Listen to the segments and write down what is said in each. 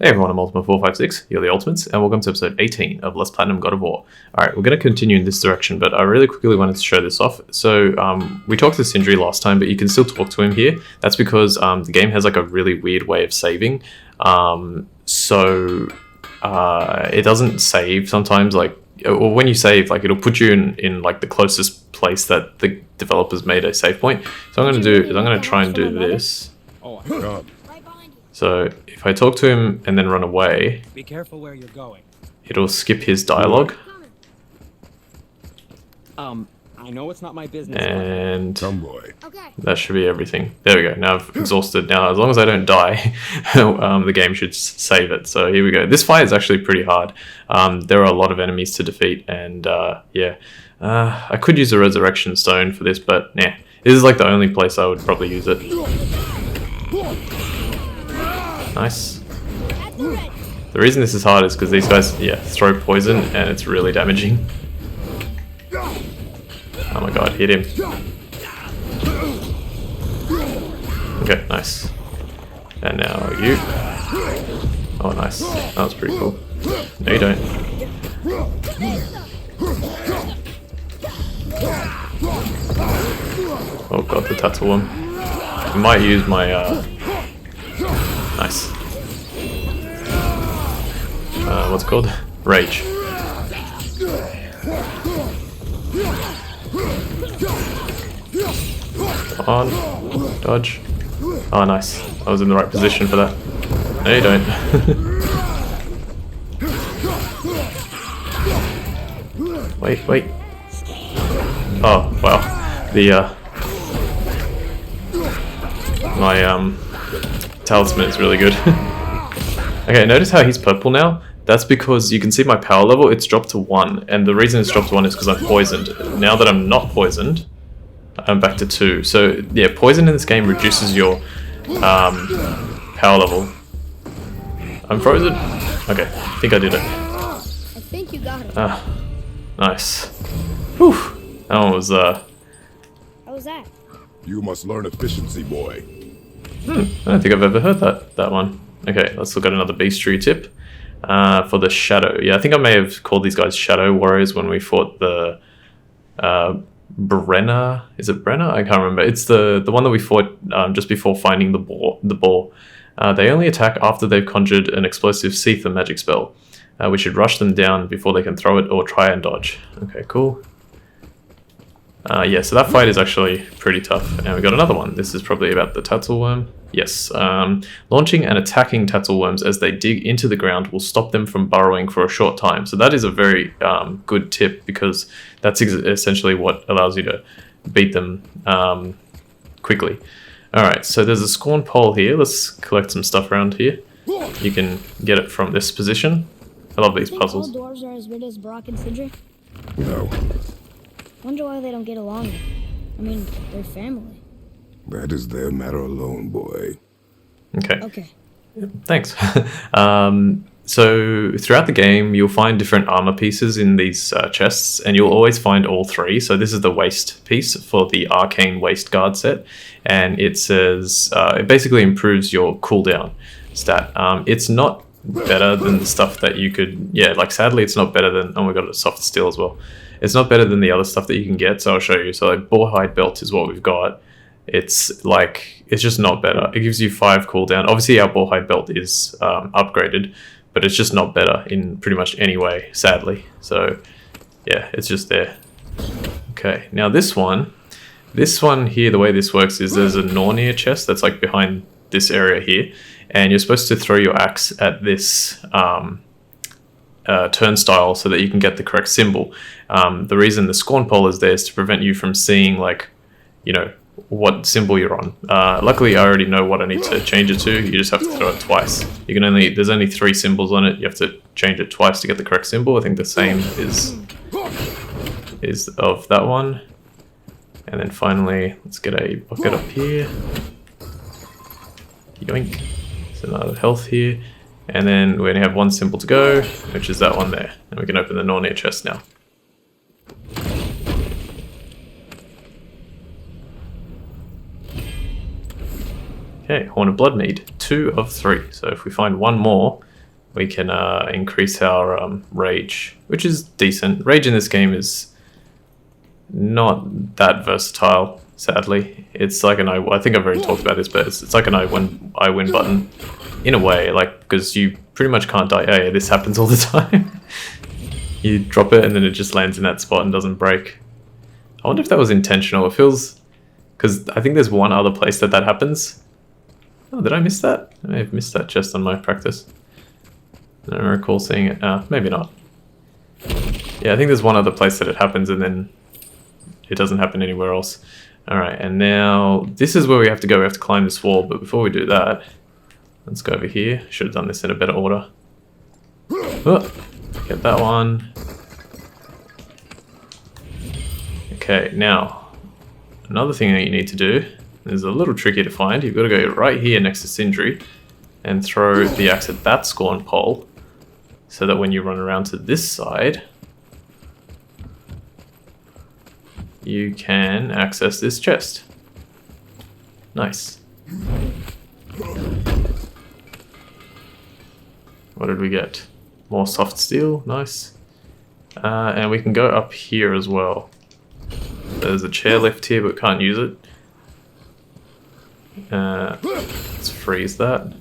Hey everyone, I'm Ultima456, you're the Ultimates, and welcome to episode 18 of Let's Platinum God of War. Alright, we're going to continue in this direction, but I really quickly wanted to show this off. So, we talked to Sindri last time, but you can still talk to him here. That's because the game has like a really weird way of saving. It doesn't save sometimes, like, or when you save, like, it'll put you in like the closest place that the developers made a save point. So I'm going to do is I'm going to try and do this. Oh, my God. So if I talk to him and then run away, Be careful where you're going. it'll skip his dialogue. I know it's not my business. And Tomboy. that should be everything. There we go. Now I've exhausted. Now as long as I don't die, the game should save it. So here we go. This fight is actually pretty hard. There are a lot of enemies to defeat, and yeah. I could use a resurrection stone for this, but nah. This is like the only place I would probably use it. Nice. The reason this is hard is because these guys, yeah, throw poison and it's really damaging. Oh my god, hit him. Okay, nice. And now you. Oh, nice. That was pretty cool. No, you don't. Oh god, the Talisman. I might use my, nice. What's it called? Rage. Come on. Dodge. Oh, nice. I was in the right position for that. No, you don't. Wait. Oh, wow. My, Talisman is really good. Okay, notice how he's purple now? That's because you can see my power level, it's dropped to 1, and the reason it's dropped to 1 is because I'm poisoned. Now that I'm not poisoned, I'm back to 2. So, yeah, poison in this game reduces your power level. I'm frozen? Okay, I think I did it. I think you got it. Ah, nice. Whew, that one was, How was that? You must learn efficiency, boy. I don't think I've ever heard that one. Okay, let's look at another beastry tip. For the Shadow. Yeah, I think I may have called these guys Shadow Warriors when we fought the Brenner. Is it Brenner? I can't remember. It's the one that we fought just before finding the ball. They only attack after they've conjured an explosive Seether magic spell. We should rush them down before they can throw it or try and dodge. Okay, cool. Yeah, so that fight is actually pretty tough. And we got another one. This is probably about the Tatzelworm. Yes. Launching and attacking Tatzelworms as they dig into the ground will stop them from burrowing for a short time. So that is a very good tip, because that's essentially what allows you to beat them quickly. Alright, so there's a Scorn Pole here. Let's collect some stuff around here. You can get it from this position. I love these puzzles. All dwarves are as weird as Brock and Sindri? No, Wonder why they don't get along. I mean, they're family. that is their matter alone, boy. Okay. Thanks. So throughout the game, you'll find different armor pieces in these chests, and you'll always find all 3. So this is the waist piece for the Arcane Waist Guard set, and it says it basically improves your cooldown stat. It's not better than the stuff that you could, like sadly it's not better than, oh my god, it's soft steel as well. It's not better than the other stuff that you can get, so I'll show you. So like Boarhide Belt is what we've got. It's just not better. It gives you 5 cooldown. Obviously our Boarhide Belt is upgraded, but it's just not better in pretty much any way, sadly. So yeah, it's just there. Okay, now this one here, the way this works is there's a Nornir chest that's like behind this area here, and you're supposed to throw your axe at this turnstile so that you can get the correct symbol. The reason the Scorn Pole is there is to prevent you from seeing, like, you know, what symbol you're on. Luckily, I already know what I need to change it to. You just have to throw it twice. There's only 3 symbols on it. You have to change it twice to get the correct symbol. I think the same is of that one. And then finally, let's get a bucket up here. Yoink. So another health here. And then we only have 1 symbol to go, which is that one there. And we can open the Nornir chest now. Okay, Horn of Bloodmead, 2 of 3. So if we find one more, we can increase our rage, which is decent. Rage in this game is not that versatile, sadly. It's like an I think I've already talked about this, but it's like an I win button in a way, like, because you pretty much can't die. Oh yeah, this happens all the time. You drop it and then it just lands in that spot and doesn't break. I wonder if that was intentional. It feels, because I think there's one other place that happens. Oh, did I miss that? I may have missed that just on my practice. I don't recall seeing it. Maybe not. Yeah, I think there's one other place that it happens and then it doesn't happen anywhere else. Alright, and now this is where we have to go. We have to climb this wall, but before we do that, let's go over here. Should have done this in a better order. Oh, get that one. Okay, now, another thing that you need to do is a little tricky to find. You've got to go right here next to Sindri and throw the axe at that Scorn pole, so that when you run around to this side, you can access this chest. Nice. What did we get? More soft steel, nice. And we can go up here as well. There's a chairlift here, but we can't use it. Let's freeze that.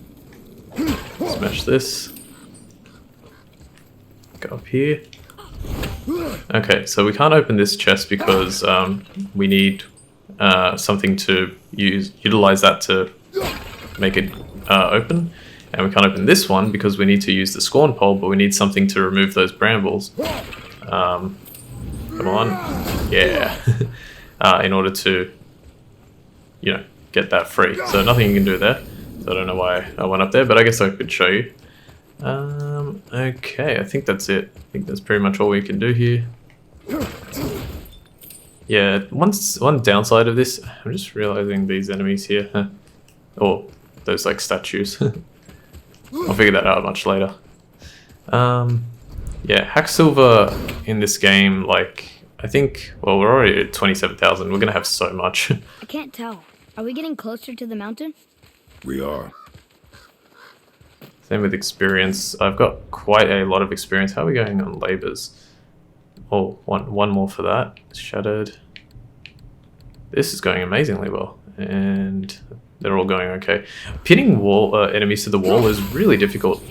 Smash this. Go up here. Okay, so we can't open this chest because we need something to utilize that to make it open. And we can't open this one because we need to use the Scorn pole, but we need something to remove those brambles. Come on. Yeah. In order to, you know, get that free. So nothing you can do there. So I don't know why I went up there, but I guess I could show you. Okay, I think that's it. I think that's pretty much all we can do here. Yeah, one downside of this, I'm just realizing these enemies here. Or those like statues. I'll figure that out much later. Yeah, Hacksilver in this game, like, I think, well, we're already at 27,000. We're gonna have so much. I can't tell. Are we getting closer to the mountain? We are. Same with experience. I've got quite a lot of experience. How are we going on labors? Oh, one more for that. Shattered. This is going amazingly well. And they're all going okay. Pinning enemies to the wall is really difficult.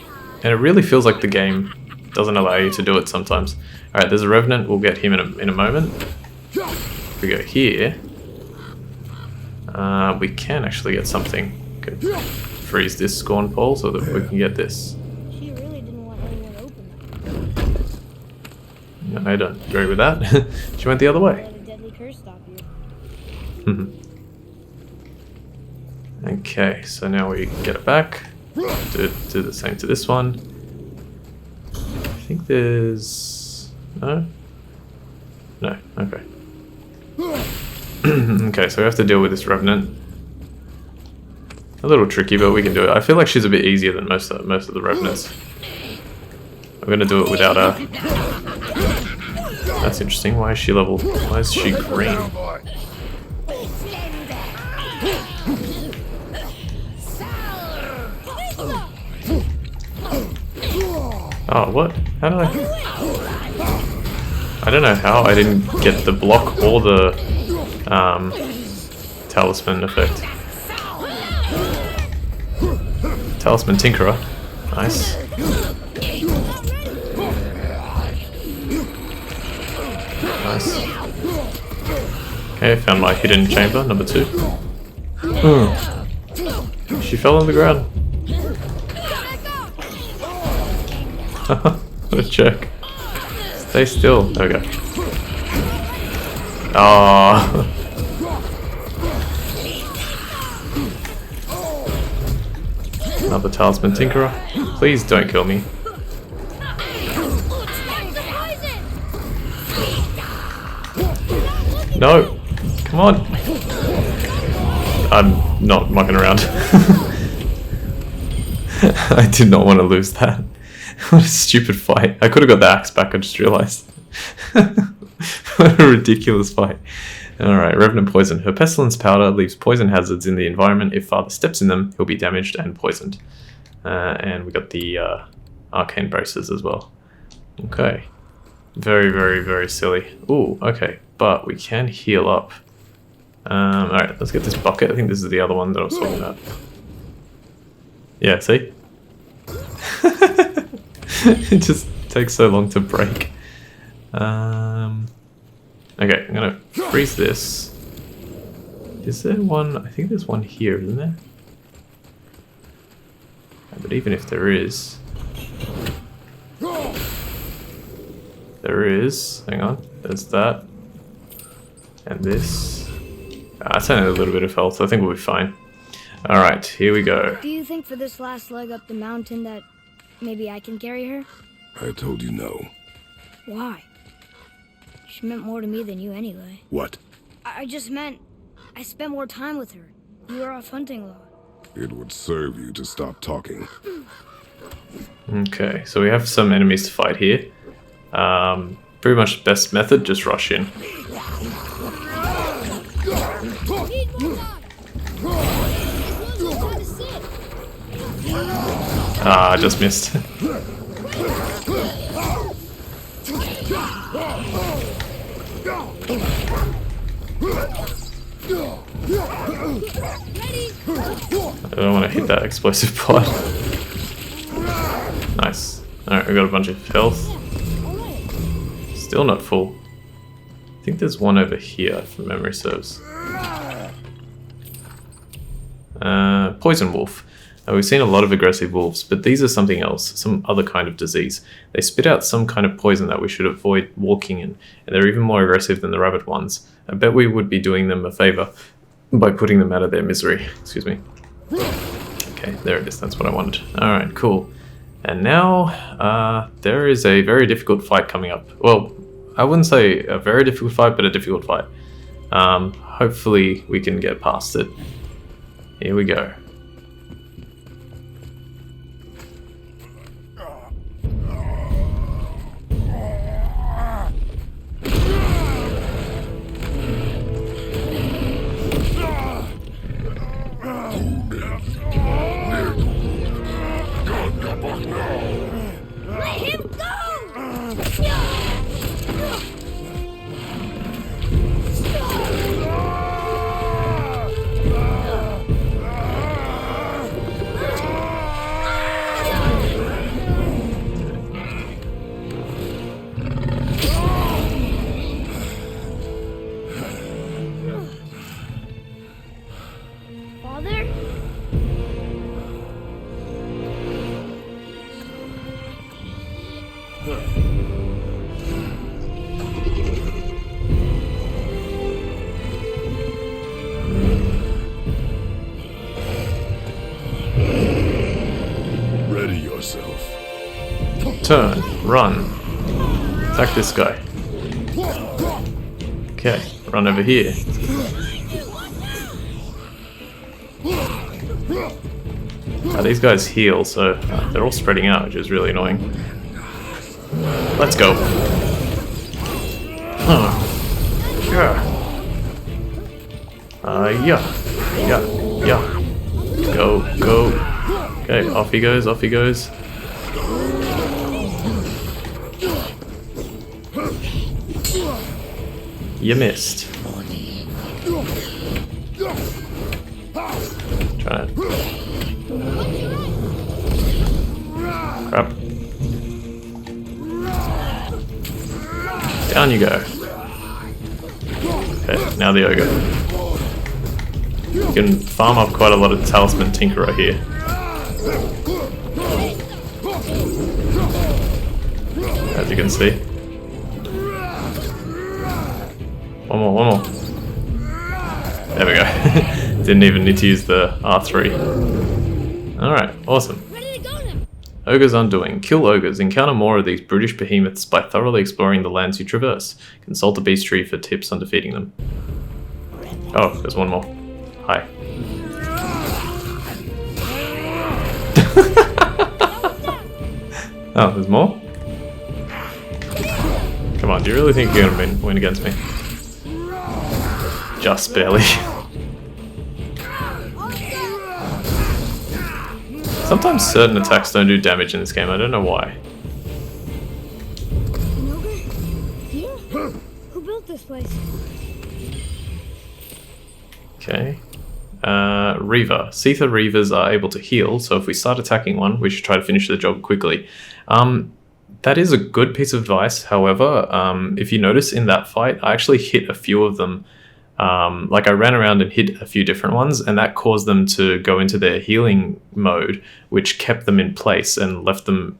And it really feels like the game doesn't allow you to do it sometimes. Alright, there's a Revenant. We'll get him in a moment. If we go here, we can actually get something. We can freeze this Scorn pole so that we can get this. She really didn't want anyone to open that. No, I don't agree with that. She went the other way. Let a deadly curse stop you. Okay, so now we get it back. Do the same to this one. I think there's... No? No, okay. Okay, so we have to deal with this Revenant. A little tricky, but we can do it. I feel like she's a bit easier than most of the Revenants. I'm gonna do it without her. That's interesting. Why is she level? Why is she green? Oh, what? How did I don't know how I didn't get the block or the Talisman effect. Talisman Tinkerer. Nice. Nice. Okay, found my hidden chamber, number 2. She fell on the ground. What a jerk. Stay still. There we go. Oh. Another Talisman Tinkerer. Please don't kill me. No. Come on. I'm not mucking around. I did not want to lose that. What a stupid fight. I could have got the axe back, I just realized. What a ridiculous fight. Alright, Revenant Poison. Her pestilence powder leaves poison hazards in the environment. If Father steps in them, he'll be damaged and poisoned. And we got the arcane braces as well. Okay. Very, very, very silly. Ooh, okay. But we can heal up. Alright, let's get this bucket. I think this is the other one that I was talking about. Yeah, see? It just takes so long to break. Okay, I'm gonna freeze this. Is there one? I think there's one here, isn't there? But even if there is... There is. Hang on. There's that. And this. That's only a little bit of health. I think we'll be fine. Alright, here we go. Do you think for this last leg up the mountain that maybe I can carry her? I told you no. Why? She meant more to me than you anyway. What? I just meant I spent more time with her. You were off hunting a lot. It would serve you to stop talking. Okay, so we have some enemies to fight here. Pretty much the best method, just rush in. Ah, I just missed. I don't want to hit that explosive part. Nice. Alright, we got a bunch of health. Still not full. I think there's one over here, if memory serves. Poison wolf. We've seen a lot of aggressive wolves, but these are something else, some other kind of disease. They spit out some kind of poison that we should avoid walking in, and they're even more aggressive than the rabbit ones. I bet we would be doing them a favor by putting them out of their misery. Excuse me. Okay, there it is. That's what I wanted. Alright, cool. And now, there is a very difficult fight coming up. Well, I wouldn't say a very difficult fight, but a difficult fight. Hopefully we can get past it. Here we go. Let him go! Father? Ready yourself. Turn, run. Attack this guy. Okay, run over here. These guys heal, so they're all spreading out, which is really annoying. Let's go. Yeah. Yeah. Go. Okay, off he goes, off he goes. You missed. Try it. Crap. Down you go. Okay, now the ogre. You can farm up quite a lot of Talisman Tinkerer here. As you can see. One more. There we go. Didn't even need to use the R3. Alright, awesome. Ogre's Undoing. Kill ogres. Encounter more of these brutish behemoths by thoroughly exploring the lands you traverse. Consult the beast tree for tips on defeating them. Oh, there's one more. Hi. Oh, there's more? Come on, do you really think you're gonna win against me? Just barely. Sometimes certain attacks don't do damage in this game, I don't know why. An ogre? Here? Who built this place? Okay. Reaver. Seether Reavers are able to heal, so if we start attacking one, we should try to finish the job quickly. That is a good piece of advice, however, if you notice in that fight, I actually hit a few of them. Like I ran around and hit a few different ones, and that caused them to go into their healing mode, which kept them in place and left them,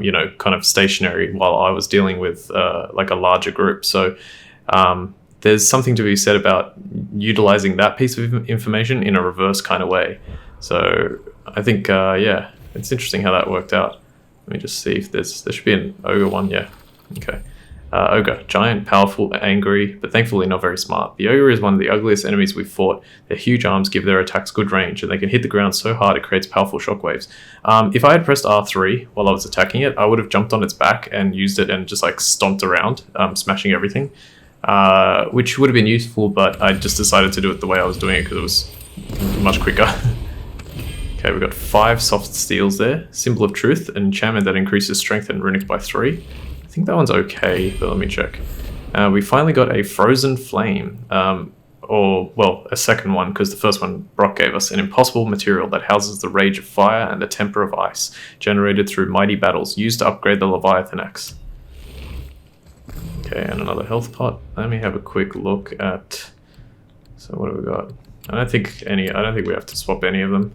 you know, kind of stationary while I was dealing with like a larger group. So there's something to be said about utilizing that piece of information in a reverse kind of way. So I think, yeah, it's interesting how that worked out. Let me just see if there should be an ogre one. Yeah, okay. Ogre, giant, powerful, angry, but thankfully not very smart. The ogre is one of the ugliest enemies we've fought. Their huge arms give their attacks good range, and they can hit the ground so hard it creates powerful shockwaves. If I had pressed R3 while I was attacking it, I would have jumped on its back and used it and just like stomped around, smashing everything, which would have been useful, but I just decided to do it the way I was doing it because it was much quicker. Okay, we've got 5 soft steels there. Symbol of Truth, an enchantment that increases strength and runic by 3. I think that one's okay, but let me check. We finally got a Frozen Flame, or, well, a second one, because the first one Brock gave us. An impossible material that houses the rage of fire and the temper of ice, generated through mighty battles, used to upgrade the Leviathan axe. Okay, and another health pot. Let me have a quick look at... So what have we got? I don't think we have to swap any of them.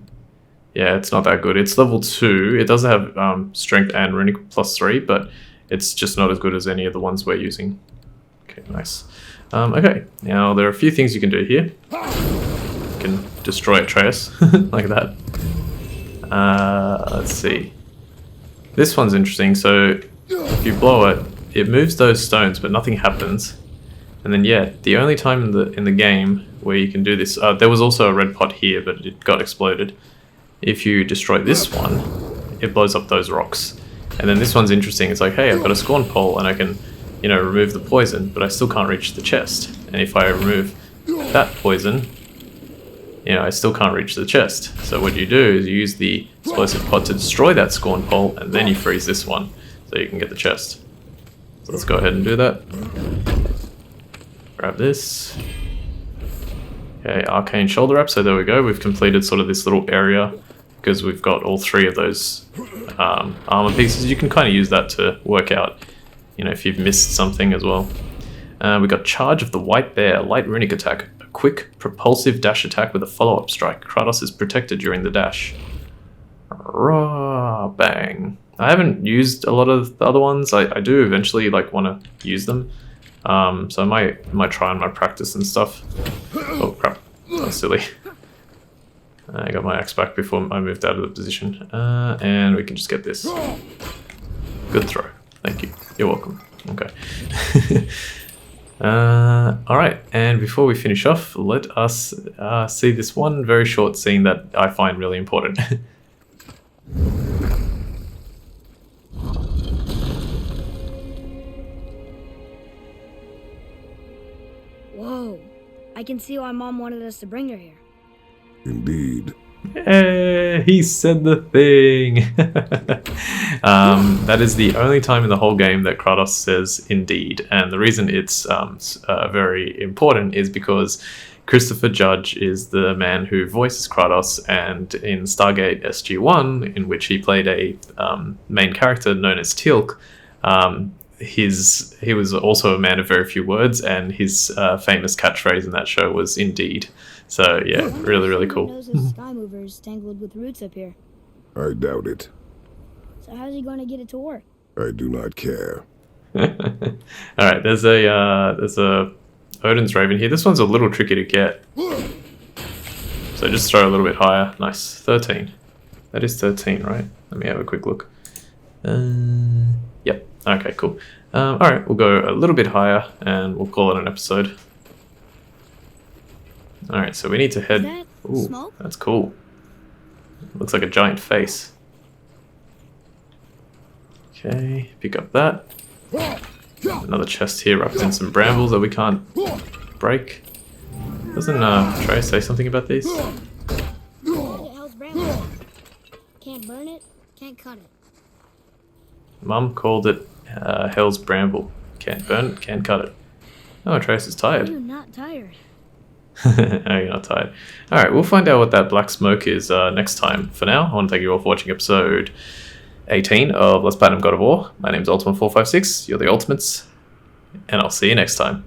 Yeah, it's not that good. It's level 2. It does have strength and runic plus 3, but it's just not as good as any of the ones we're using. Okay, nice. Okay, now there are a few things you can do here. You can destroy Atreus, like that. Let's see. This one's interesting. So if you blow it, it moves those stones, but nothing happens. And then yeah, the only time in the game where you can do this, there was also a red pot here, but it got exploded. If you destroy this one, it blows up those rocks. And then this one's interesting. It's like, hey, I've got a scorn pole and I can, you know, remove the poison, but I still can't reach the chest. And if I remove that poison, you know, I still can't reach the chest. So what you do is you use the explosive pot to destroy that scorn pole, and then you freeze this one so you can get the chest. So let's go ahead and do that. Grab this. Okay, arcane shoulder wrap. So there we go. We've completed sort of this little area because we've got all 3 of those armor pieces. You can kind of use that to work out, you know, if you've missed something as well. We got Charge of the White Bear, light runic attack, a quick propulsive dash attack with a follow-up strike. Kratos is protected during the dash. Rah, bang. I haven't used a lot of the other ones. I do eventually like want to use them. So I might try on my practice and stuff. Oh crap, that's silly. I got my axe back before I moved out of the position. And we can just get this. Good throw. Thank you. You're welcome. Okay. Alright, and before we finish off, let us see this one very short scene that I find really important. Whoa. I can see why Mom wanted us to bring her here. Indeed. Yeah, he said the thing. That is the only time in the whole game that Kratos says indeed, and the reason it's very important is because Christopher Judge is the man who voices Kratos, and in Stargate SG-1, in which he played a main character known as Teal'c, he was also a man of very few words, and his famous catchphrase in that show was "indeed." So yeah, really, really cool. Knows his sky mover is tangled with roots up here. I doubt it. So how's he going to get it to work? I do not care. All right, there's a Odin's Raven here. This one's a little tricky to get, so just throw a little bit higher. Nice, 13. That is 13, right? Let me have a quick look. Yep. Okay, cool. All right, we'll go a little bit higher, and we'll call it an episode. All right, so we need to head. Is that Ooh, smoke? that's cool. Looks like a giant face. Okay, pick up that. Another chest here wrapped in some brambles that we can't break. Doesn't Trey say something about these? Hell's bramble. Can't burn it, can't cut it. Mum called it Hell's Bramble. Can't burn it, can't cut it. Oh, Trace is tired. You're not tired. Oh, you're not tired. Alright, we'll find out what that black smoke is next time. For now, I want to thank you all for watching episode 18 of Let's Platinum God of War. My name's Ultimate456, you're the Ultimates, and I'll see you next time.